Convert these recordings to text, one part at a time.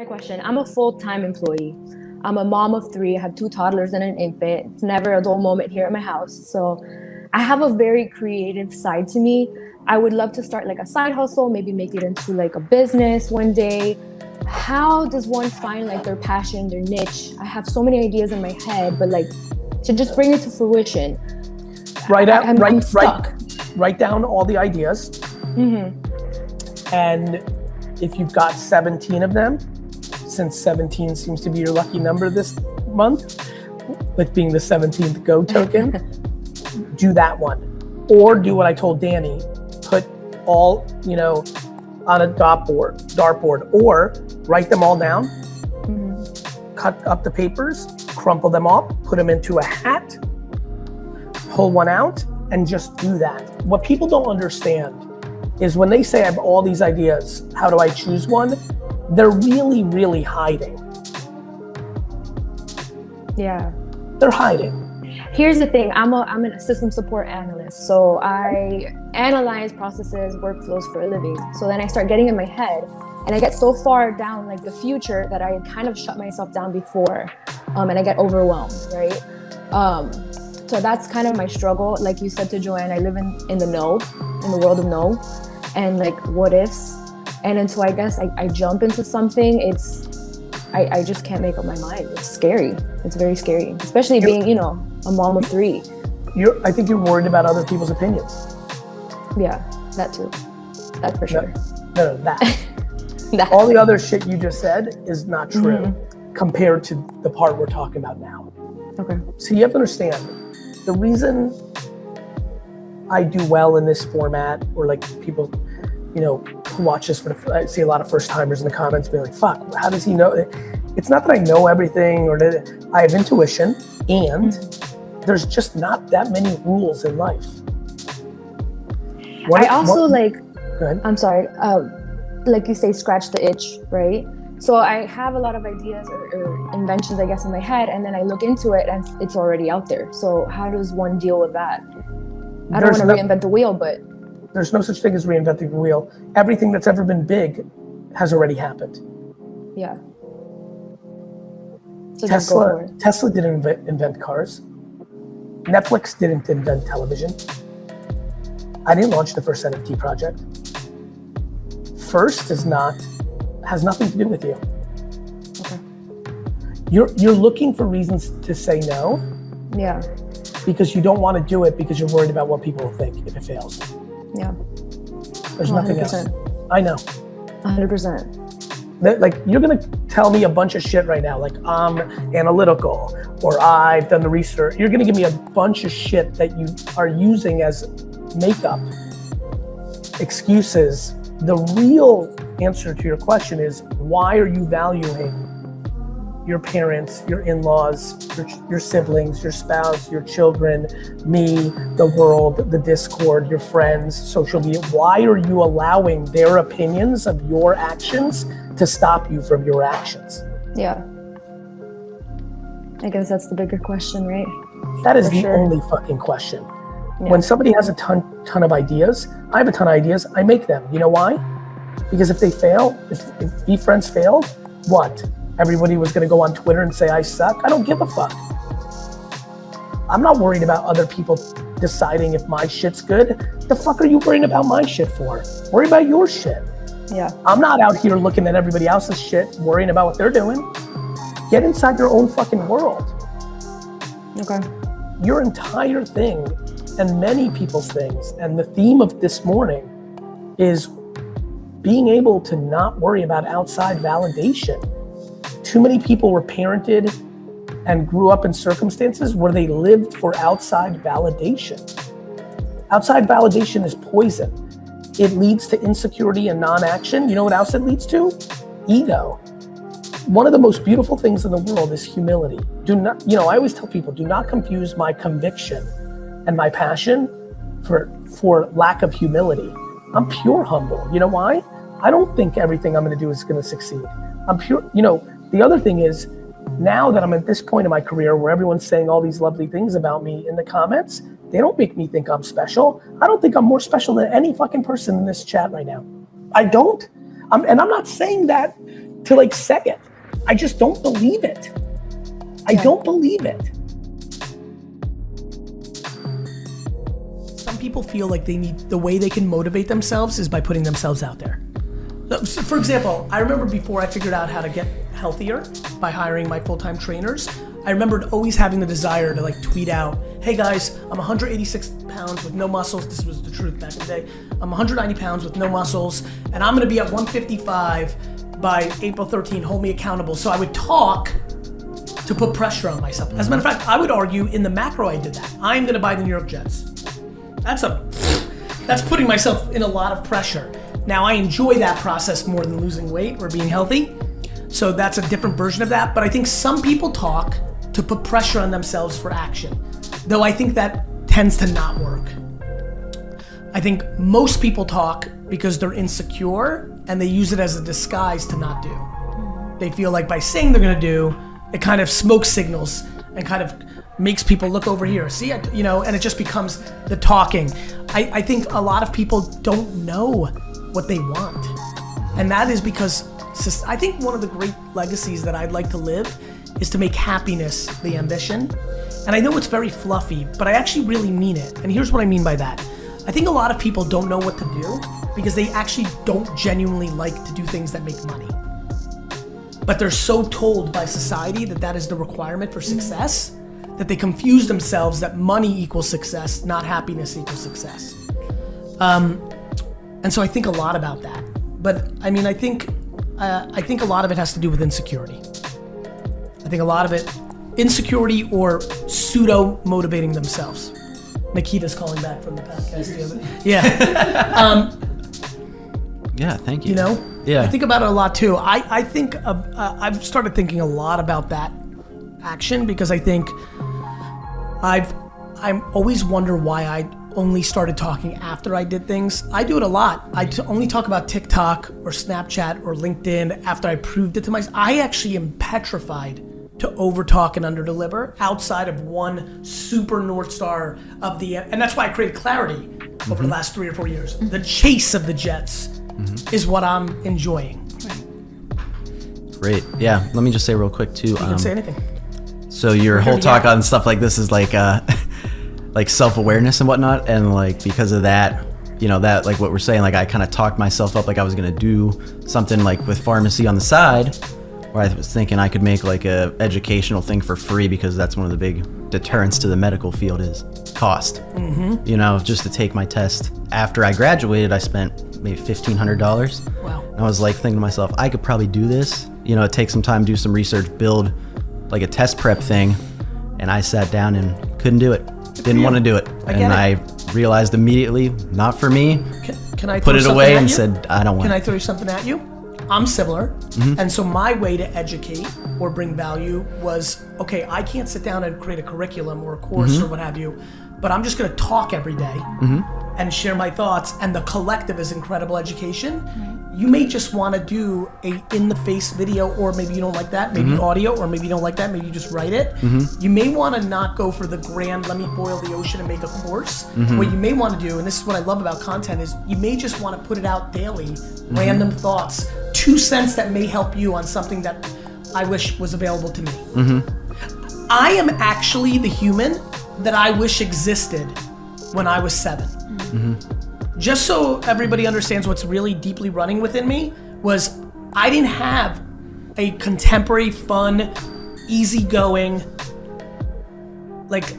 my question. I'm a full-time employee. I'm a mom of 3. I have 2 toddlers and an infant. It's never a dull moment here at my house. So I have a very creative side to me. I would love to start like a side hustle, maybe make it into like a business one day. How does one find like their passion, their niche? I have so many ideas in my head, but like to just bring it to fruition. I'm stuck. Write down all the ideas. Mm-hmm. And if you've got 17 of them, since 17 seems to be your lucky number this month, with being the 17th go token, do that one. Or do what I told Danny, put all, on a dartboard, or write them all down, cut up the papers, crumple them up, put them into a hat, pull one out, and just do that. What people don't understand is when they say I have all these ideas, how do I choose one? They're really, really hiding. Yeah. They're hiding. Here's the thing, I'm a system support analyst. So I analyze processes, workflows for a living. So then I start getting in my head and I get so far down like the future that I kind of shut myself down before and I get overwhelmed, right? So that's kind of my struggle. Like you said to Joanne, I live in the know, in the world of no, and like what ifs. And until I guess I jump into something, I just can't make up my mind. It's scary. It's very scary, especially being, a mom of 3. I think you're worried about other people's opinions. Yeah, that too. That's for sure. No, that. All the other shit you just said is not true compared to the part we're talking about now. Okay. So you have to understand, the reason I do well in this format, or like people, who watch this, I see a lot of first timers in the comments being like, fuck, how does he know? It's not that I know everything or that I have intuition, and there's just not that many rules in life. Go ahead. I'm sorry, like you say, scratch the itch, right? So I have a lot of ideas or inventions, I guess, in my head, and then I look into it and it's already out there. So how does one deal with that? I don't want to reinvent the wheel, but... There's no such thing as reinventing the wheel. Everything that's ever been big has already happened. Yeah. So Tesla didn't invent cars. Netflix didn't invent television. I didn't launch the first NFT project. First has nothing to do with you. Okay. You're looking for reasons to say no. Yeah. Because you don't want to do it because you're worried about what people will think if it fails. Yeah. There's 100%. Nothing else. I know. 100%. Like, you're gonna tell me a bunch of shit right now, like I'm analytical or I've done the research. You're gonna give me a bunch of shit that you are using as makeup, excuses. The real answer to your question is, why are you valuing your parents, your in-laws, your siblings, your spouse, your children, me, the world, the Discord, your friends, social media? Why are you allowing their opinions of your actions to stop you from your actions? Yeah. I guess that's the bigger question, right? That is the only fucking question. Yeah. When somebody has a ton of ideas, I have a ton of ideas, I make them. You know why? Because if they fail, if BeFriends failed, what? Everybody was gonna go on Twitter and say I suck? I don't give a fuck. I'm not worried about other people deciding if my shit's good. The fuck are you worrying about my shit for? Worry about your shit. Yeah. I'm not out here looking at everybody else's shit, worrying about what they're doing. Get inside your own fucking world. Okay. Your entire thing, and many people's things, and the theme of this morning is being able to not worry about outside validation. Too many people were parented and grew up in circumstances where they lived for outside validation. Outside validation is poison. It leads to insecurity and non-action. You know what else it leads to? Ego. One of the most beautiful things in the world is humility. I always tell people, do not confuse my conviction and my passion for lack of humility. I'm pure humble. You know why? I don't think everything I'm gonna do is gonna succeed. I'm pure, the other thing is, now that I'm at this point in my career where everyone's saying all these lovely things about me in the comments, they don't make me think I'm special. I don't think I'm more special than any fucking person in this chat right now. I don't. I'm not saying that to like say it. I just don't believe it. I don't believe it. Some people feel like the way they can motivate themselves is by putting themselves out there. So for example, I remember before I figured out how to get healthier by hiring my full-time trainers, I remembered always having the desire to like tweet out, hey guys, I'm 186 pounds with no muscles. This was the truth back in the day. I'm 190 pounds with no muscles, and I'm gonna be at 155 by April 13, hold me accountable. So I would talk to put pressure on myself. As a matter of fact, I would argue in the macro I did that. I'm gonna buy the New York Jets. That's putting myself in a lot of pressure. Now I enjoy that process more than losing weight or being healthy. So that's a different version of that. But I think some people talk to put pressure on themselves for action, though I think that tends to not work. I think most people talk because they're insecure and they use it as a disguise to not do. They feel like by saying they're gonna do, it kind of smoke signals and kind of makes people look over here, see, and it just becomes the talking. I think a lot of people don't know what they want. And that is because I think one of the great legacies that I'd like to live is to make happiness the ambition. And I know it's very fluffy, but I actually really mean it. And here's what I mean by that. I think a lot of people don't know what to do because they actually don't genuinely like to do things that make money. But they're so told by society that that is the requirement for success that they confuse themselves that money equals success, not happiness equals success. And so I think a lot about that. But I mean, I think a lot of it has to do with insecurity. I think a lot of it, insecurity or pseudo motivating themselves. Nikita's calling back from the podcast the other day. Yeah. Yeah, thank you. You know? Yeah. I think about it a lot too. I think I've started thinking a lot about that action because I think I always wonder why I only started talking after I did things. I do it a lot. I only talk about TikTok or Snapchat or LinkedIn after I proved it to myself. I actually am petrified to over talk and under deliver outside of one super North Star of and that's why I created clarity over the last 3 or 4 years. The chase of the Jets is what I'm enjoying. Great. Yeah. Let me just say real quick too. You can say anything. So your whole talk on stuff like this is like like self-awareness and whatnot, and like because of that, that like what we're saying, like I kind of talked myself up like I was gonna do something like with pharmacy on the side, where I was thinking I could make like a educational thing for free because that's one of the big deterrents to the medical field is cost. Just to take my test. After I graduated, I spent maybe $1,500. Wow. And I was like thinking to myself, I could probably do this. It takes some time, do some research, build like a test prep thing, and I sat down and couldn't do it. Didn't want to do it. I realized immediately, not for me. Can I put it away and said, I don't want it. Can I throw something at you? I'm similar. And so my way to educate or bring value was, okay, I can't sit down and create a curriculum or a course or what have you, but I'm just going to talk every day and share my thoughts. And the collective is incredible education. You may just want to do a in-the-face video, or maybe you don't like that, maybe audio, or maybe you don't like that, maybe you just write it. You may want to not go for the grand, let me boil the ocean and make a course. What you may want to do, and this is what I love about content, is you may just want to put it out daily, random thoughts, 2 cents that may help you on something that I wish was available to me. I am actually the human that I wish existed when I was 7. Just so everybody understands what's really deeply running within me was I didn't have a contemporary, fun, easygoing, like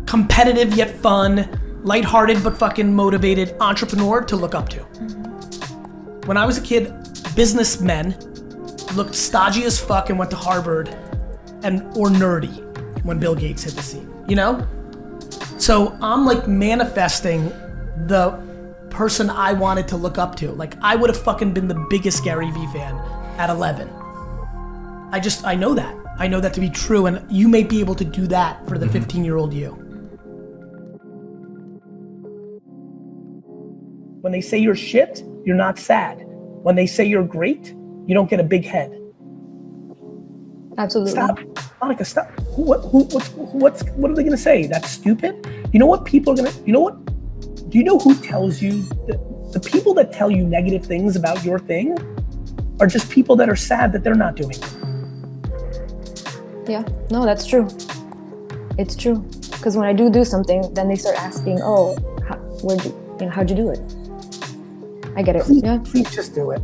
competitive yet fun, lighthearted but fucking motivated entrepreneur to look up to. When I was a kid, businessmen looked stodgy as fuck and went to Harvard or nerdy when Bill Gates hit the scene, So I'm like manifesting the person I wanted to look up to. Like I would have fucking been the biggest Garyvee fan at 11. I know that. I know that to be true, and you may be able to do that for the 15-year-old you. When they say you're shit, you're not sad. When they say you're great, you don't get a big head. Absolutely. Stop, Monica, stop. What are they gonna say? That's stupid? You know what people are gonna, do you know who tells you, the people that tell you negative things about your thing are just people that are sad that they're not doing it. Yeah, no, that's true. It's true. Because when I do something, then they start asking, oh, how'd you do it? I get it. Please, Yeah. please just do it.